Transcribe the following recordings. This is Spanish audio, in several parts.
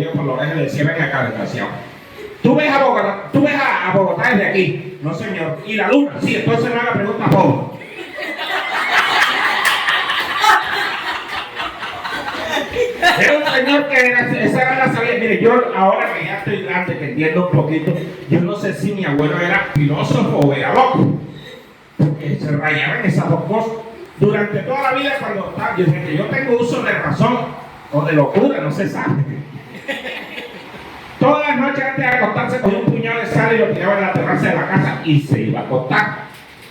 cogía por la oreja y le decía, ven acá, desgraciado. ¿Tú ves a Bogotá desde aquí? No, señor. ¿Y la luna? Sí, entonces no haga preguntas, pobre. Era un señor que esa era la salida. Mire, yo ahora que ya estoy grande, que entiendo un poquito, yo no sé si mi abuelo era filósofo o era loco, porque se rayaban esas dos cosas. Durante toda la vida, cuando estaba, yo dije que yo tengo uso de razón o de locura, no se sabe. Todas las noches antes de acostarse cogía un puñado de sal y lo tiraba en la terraza de la casa y se iba a acostar.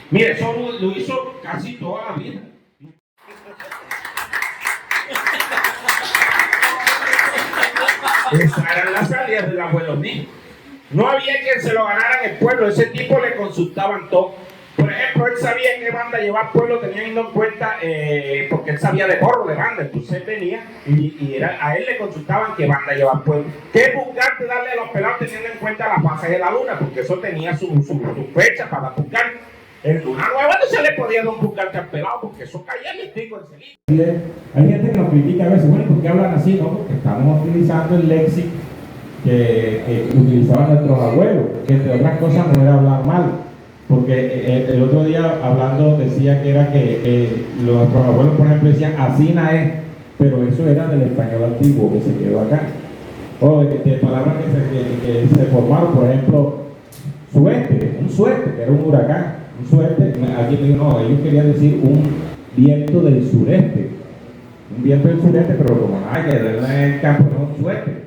Mire, eso lo hizo casi toda la vida. Esas eran las salidas del abuelo mío. No había quien se lo ganara en el pueblo, ese tipo le consultaban todo. Por ejemplo, él sabía qué banda llevar al pueblo, teniendo en cuenta, porque él sabía de porro, de banda, entonces él venía a él le consultaban qué banda llevar al pueblo. Qué buscarte darle a los pelados teniendo en cuenta las fases de la luna, porque eso tenía su fecha para buscar. En luna nueva no se le podía dar un buscarte al pelado, porque eso caía en el pico enseguida. Hay gente que nos critica a veces, bueno, ¿por qué hablan así? No, porque estamos utilizando el léxico que utilizaban nuestros abuelos, que entre otras cosas no era hablar mal. Porque el otro día hablando decía que era que nuestros abuelos, por ejemplo, decían así es, pero eso era del español antiguo que se quedó acá. O de palabras que se formaron, por ejemplo, un suerte, que era un huracán, un suerte, aquí me dijo, no, ellos querían decir un viento del sureste. Un viento del sureste, pero como nada que en el campo, no, un suerte.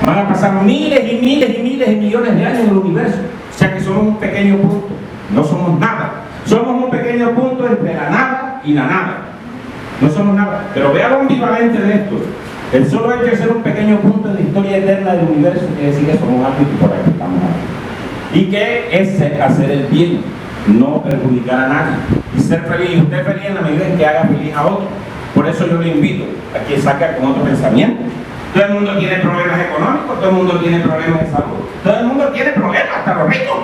Van a pasar miles y miles y miles y millones de años en el universo. O sea que somos un pequeño punto, no somos nada. Somos un pequeño punto entre la nada y la nada. No somos nada. Pero vea lo ambivalente de esto. El solo hecho de ser un pequeño punto en la historia eterna del universo quiere decir que somos algo y por aquí estamos aquí. Y que es hacer el bien, no perjudicar a nadie. Y ser feliz. Y usted feliz en la medida en que haga feliz a otro. Por eso yo le invito a que saque con otro pensamiento. Todo el mundo tiene problemas económicos, todo el mundo tiene problemas de salud, todo el mundo tiene problemas, hasta los ricos.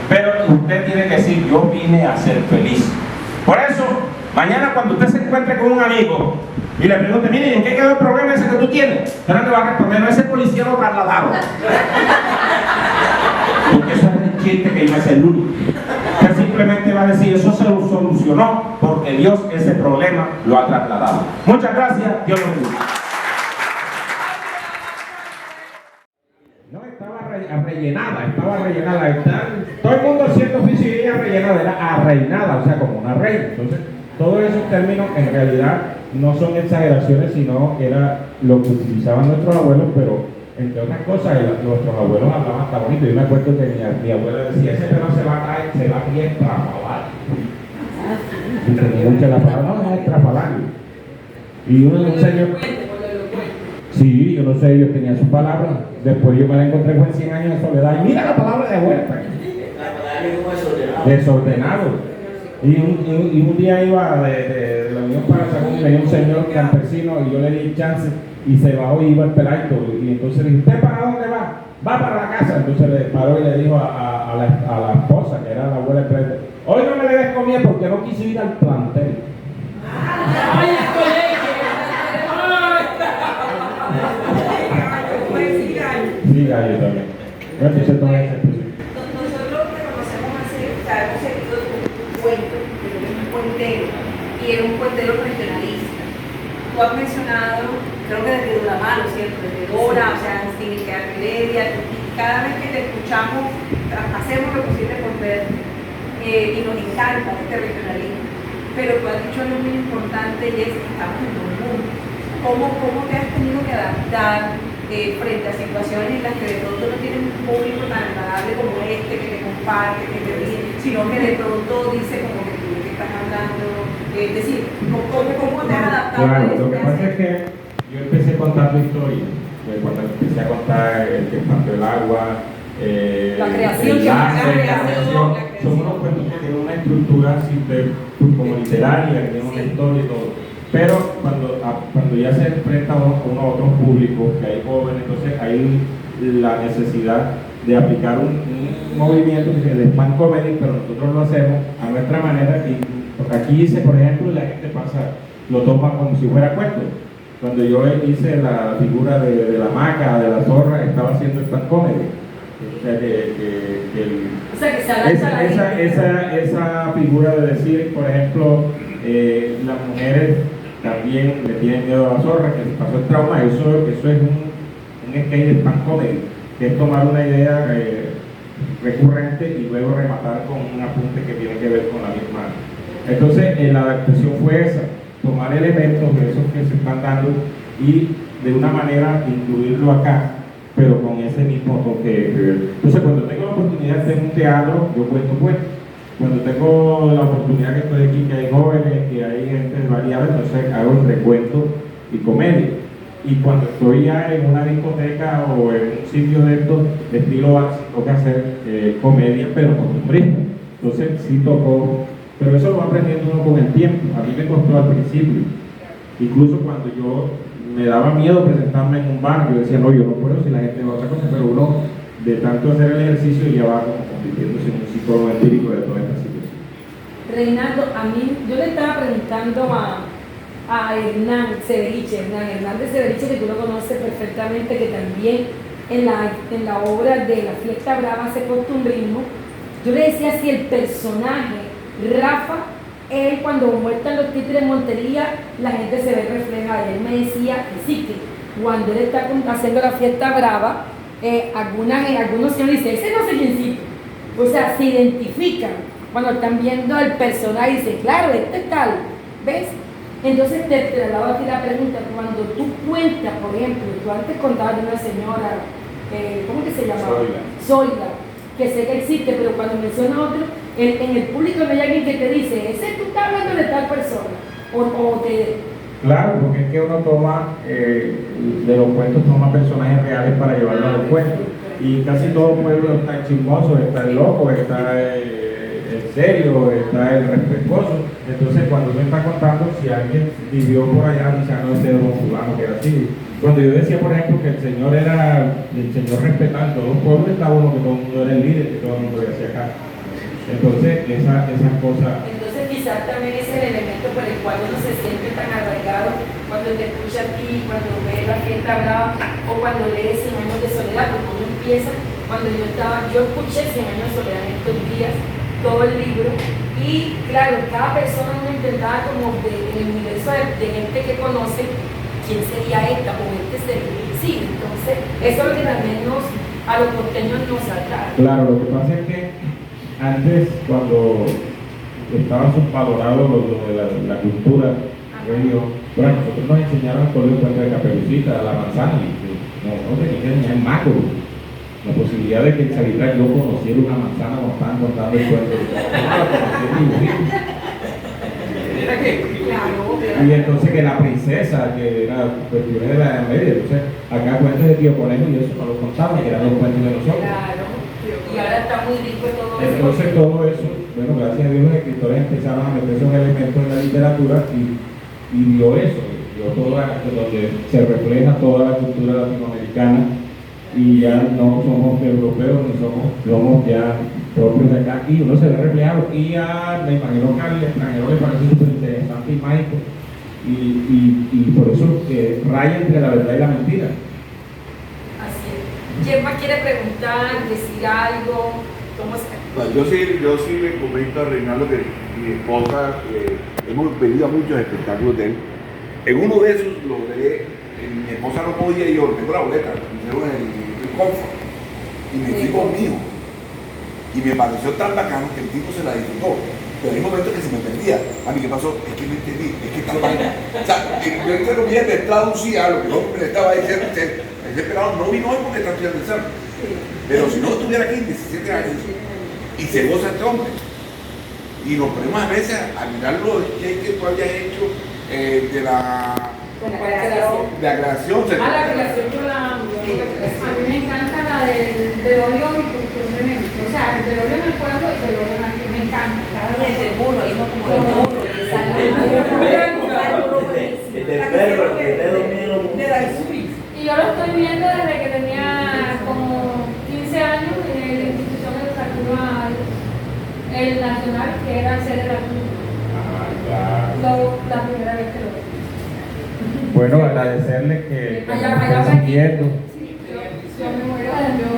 Pero usted tiene que decir, yo vine a ser feliz. Por eso, mañana cuando usted se encuentre con un amigo y le pregunte, mire, ¿en qué quedó el problema ese que tú tienes? Usted no le va a responder, no, ese policía lo trasladaron. Porque eso es el chiste que iba a ser el único. Usted simplemente va a decir, eso se lo solucionó porque Dios ese problema lo ha trasladado. Muchas gracias, Dios lo bendiga. No, estaba rellenada. Todo el mundo haciendo oficio y ella rellenada, era arreinada, o sea, como una reina. Entonces, todos esos términos en realidad no son exageraciones, sino era lo que utilizaban nuestros abuelos, pero entre otras cosas, nuestros abuelos hablaban hasta bonito. Yo me acuerdo que mi abuelo decía, ese perro se va a caer, se va a ir estrafalado. Y tenía mucha la palabra, no, es estrafalado. Y un señor... Sí, yo no sé, ellos tenían sus palabras. Después yo me la encontré con 100 años de soledad. Y mira la palabra de vuelta. Desordenado. Y un día iba de la Unión para Sagún y venía un señor campesino y yo le di chance y se bajó y iba el peladito. Y entonces le dije, ¿usted para dónde va? Va para la casa. Entonces le paró y le dijo a la esposa, que era la abuela del peladito, hoy no me le des comida porque no quise ir al plantel. Sí, gallo también. Nosotros reconocemos así, hemos seguido un cuento, un cuentero, y era un cuentero regionalista. Tú has mencionado, creo que desde Duramano, ¿cierto? Desde Dora, o sea, sin quedar media, y cada vez que te escuchamos, hacemos lo posible por ver, y nos encanta este regionalismo. Pero tú has dicho algo muy importante y es que estamos en un mundo. ¿Cómo te has tenido que adaptar frente a situaciones en las que de pronto no tienes un público tan agradable como este, que te comparte, que te dice, sino que de pronto dice como que tú que estás hablando? Es decir, ¿cómo te has adaptado? Claro, lo que pasa es que yo empecé contando historias. Cuando empecé a contar el que partió el agua, la creación, son unos cuentos que tienen una estructura como literaria, que tienen una historia y todo. Pero cuando ya se enfrenta uno a otros públicos, que hay jóvenes, entonces hay la necesidad de aplicar un movimiento que es de fan comedy, pero nosotros lo hacemos a nuestra manera. Y aquí dice, por ejemplo, la gente lo toma como si fuera cuento. Cuando yo hice la figura de la maca, de la zorra, estaba haciendo stand comedy. O sea que se adapta a la gente. esa figura de decir, por ejemplo, las mujeres también le tienen miedo a la zorra, que les pasó el trauma, eso es un sketch de stand comedy, que es tomar una idea recurrente y luego rematar con un apunte que tiene que ver con la misma. Entonces, la adaptación fue esa, tomar elementos de esos que se están dando y de una manera incluirlo acá, pero con ese mismo toque. Entonces, cuando tengo la oportunidad de hacer un teatro, yo cuento cuentos. Cuando tengo la oportunidad que estoy aquí, que hay jóvenes, que hay gente variada, entonces hago el recuento y comedia. Y cuando estoy ya en una discoteca o en un sitio de estos, de estilo bar, toca hacer comedia, pero costumbrista. Entonces sí tocó, pero eso lo va aprendiendo uno con el tiempo. A mí me costó al principio. Incluso cuando yo me daba miedo presentarme en un bar, yo decía, no, yo no puedo si la gente va a otra cosa, pero uno de tanto hacer el ejercicio ya va como convirtiéndose en un psicólogo empírico de toda esta situación. Reinaldo, a mí, yo le estaba preguntando a Hernán Hernández Severiche, que tú lo conoces perfectamente, que también en la obra de La Fiesta Brava hace costumbrismo. Yo le decía si el personaje, Rafa, él cuando muestran los títeres en Montería, la gente se ve reflejada. Él me decía que sí, que cuando él está haciendo La Fiesta Brava, algunos señores dicen, ese no sé quiéncito. O sea, se identifican cuando están viendo el personaje y dicen, claro, este es tal, ¿ves? Entonces te traslado a ti la pregunta, cuando tú cuentas, por ejemplo, tú antes contabas de una señora, ¿cómo que se llamaba? Zoila, que sé que existe, pero cuando menciona otro, en el público no hay alguien que te dice, ese tú estás hablando de tal persona, o te... Claro, porque es que uno toma, de los cuentos toma personajes reales para llevarlos a los cuentos, y casi todo pueblo está chismoso, está el loco, está el serio, está el respetuoso. Entonces cuando uno está contando, si alguien vivió por allá, dice, no, ese era un fulano que era así. Cuando yo decía, por ejemplo, que el señor respetado en todos los pueblos, estaba uno que todo el mundo era el líder, que todo el mundo le hacía acá. Entonces esas cosas... Entonces quizás también es el elemento por el cual uno se siente tan arraigado cuando te escucha a ti, cuando ve La Fiesta Brava o cuando lees 100 años de soledad, porque uno empieza, cuando yo escuché 100 años de soledad en estos días, todo el libro, y claro, cada persona uno intentaba como en el universo de gente que conoce, quién sería esta o este sería. Sí, entonces eso es lo que también a los costeños nos atrae. Claro, lo que pasa es que antes, cuando estaba subvalorado lo de la cultura, bueno, nosotros nos enseñaron con el cuento de Caperucita, la manzana, y no teníamos el macro. La posibilidad de que en Salitrán yo conociera una manzana cuando estaban contando el cuento. Y entonces que la princesa, que era cuestiones de la Edad Media, entonces acá cuentos de Tío Conejo y eso no lo contaban, que eran los cuentos de nosotros. Claro, y ahora está muy rico todo eso. Entonces todo eso, bueno, gracias a Dios los escritores empezaron a meter esos elementos en la literatura y vio eso, vio donde se refleja toda la cultura latinoamericana. Y ya no somos europeos ni somos ya propios de acá y uno se ve reflejado y ya me imagino que al extranjero le parece súper interesante y mágico y por eso raya entre la verdad y la mentira. Así es. ¿Quién más quiere preguntar, decir algo? ¿Cómo está? Bueno, yo sí le comento a Reinaldo que mi esposa, hemos venido a muchos espectáculos de él. En uno de esos logré, mi esposa no podía ir, yo tengo la boleta, me hicieron el Comfort y me fui conmigo. Y me pareció tan bacano que el tipo se la disfrutó. Pero hay momentos que se me perdía. A mí, ¿qué pasó? Es que no entendí, es que tal vaina. O sea, yo interrumpía de traducía lo que no me estaba diciendo. Ese pelado no vino hoy porque está estudiando el examen. Pero si no estuviera aquí 17 años y se goza este hombre. Y nos ponemos a veces a mirar los que tú habías hecho de la creación. La relación con la... A mí me encanta la del velorio y cultura de México. O sea, el velorio en el pueblo y el velorio aquí me encanta. Y el del burro, y no como el burro, y el y yo lo estoy viendo desde que tenía como 15 años en la institución educativa el nacional, que era el sede de la cultura. La primera vez que lo vi. Bueno, agradecerles que nos estén siguiendo. Yo me muero, yo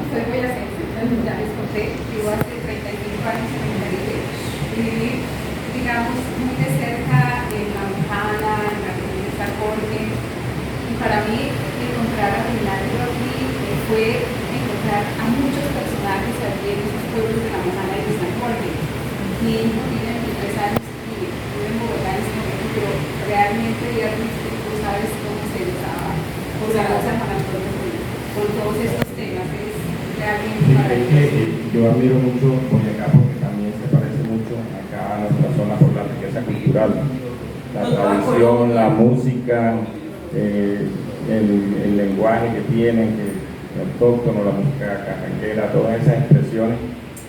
soy boyacense, ya les conté, vivo hace 35 años en Caribe y viví, digamos, muy de cerca en la Mojana, en la Comunidad de Sarcorte, y para mí encontrar a Reinaldo aquí fue encontrar a muchos personajes aquí en esos pueblos de la Mojana y de Sarcorte. Mi hijo tiene 23 años y vive en Bogotá en este momento, pero realmente, digamos, tú sabes cómo se usaba, o sea, San Antonio con todos estos temas, es realmente Sí, es maravilloso. que yo admiro mucho Boyacá porque también se parece mucho acá a nuestra zona por la riqueza cultural, la tradición, la música, el lenguaje que tienen, que el autóctono, la música carranguera, todas esas expresiones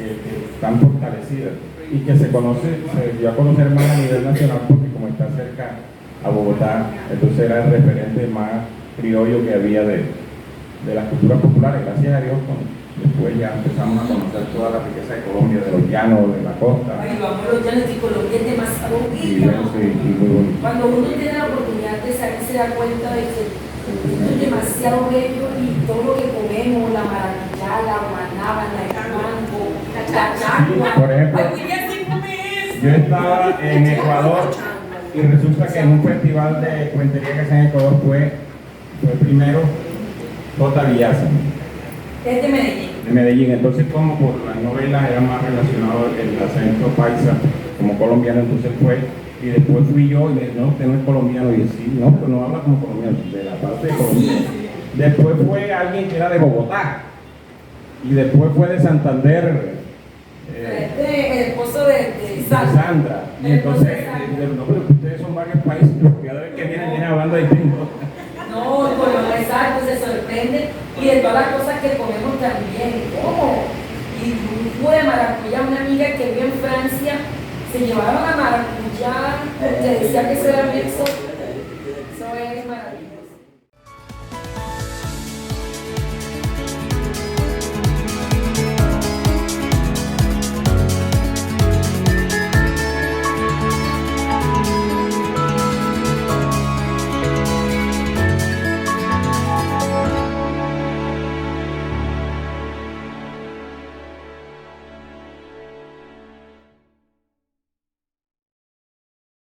que están fortalecidas y que se dio a conocer más a nivel nacional porque como está cerca a Bogotá, entonces era el referente más criollo que había de las culturas populares, gracias a Dios, después ya empezamos a conocer toda la riqueza de Colombia, de los llanos, de la costa. Ay, vamos a los llanos y Colombia es demasiado Y bonito. bueno, sí, y muy bonito. Cuando uno tiene la oportunidad de salir, se da cuenta de que esto es demasiado bello y todo lo que comemos, la maracuyá, la guanábana, el mango, la chachagua. Por ejemplo, Ay, William, sí come eso. yo estaba en Ecuador y resulta que en un festival de cuentería que se hace en Ecuador fue primero J. Villaza, Es de Medellín. de Medellín. Entonces, como por las novelas era más relacionado el acento paisa como colombiano, entonces fue. Y después fui yo y me dijo, no, usted no es colombiano. Y yo, sí, no, pero no habla como colombiano, de la parte de Colombia. Después fue alguien que era de Bogotá. Y después fue de Santander. El esposo de Sandra. Y entonces, no, pero ustedes son varios países, pero cada vez que vienen hablando distinto. No, bueno, exacto, se sorprende. Y de todas las cosas que comemos también. ¿Cómo? Y un jugo de maracuyá, una amiga que vive en Francia, se llevaron a maracuyá, porque decía que eso era bien exótico. Eso es maravilloso.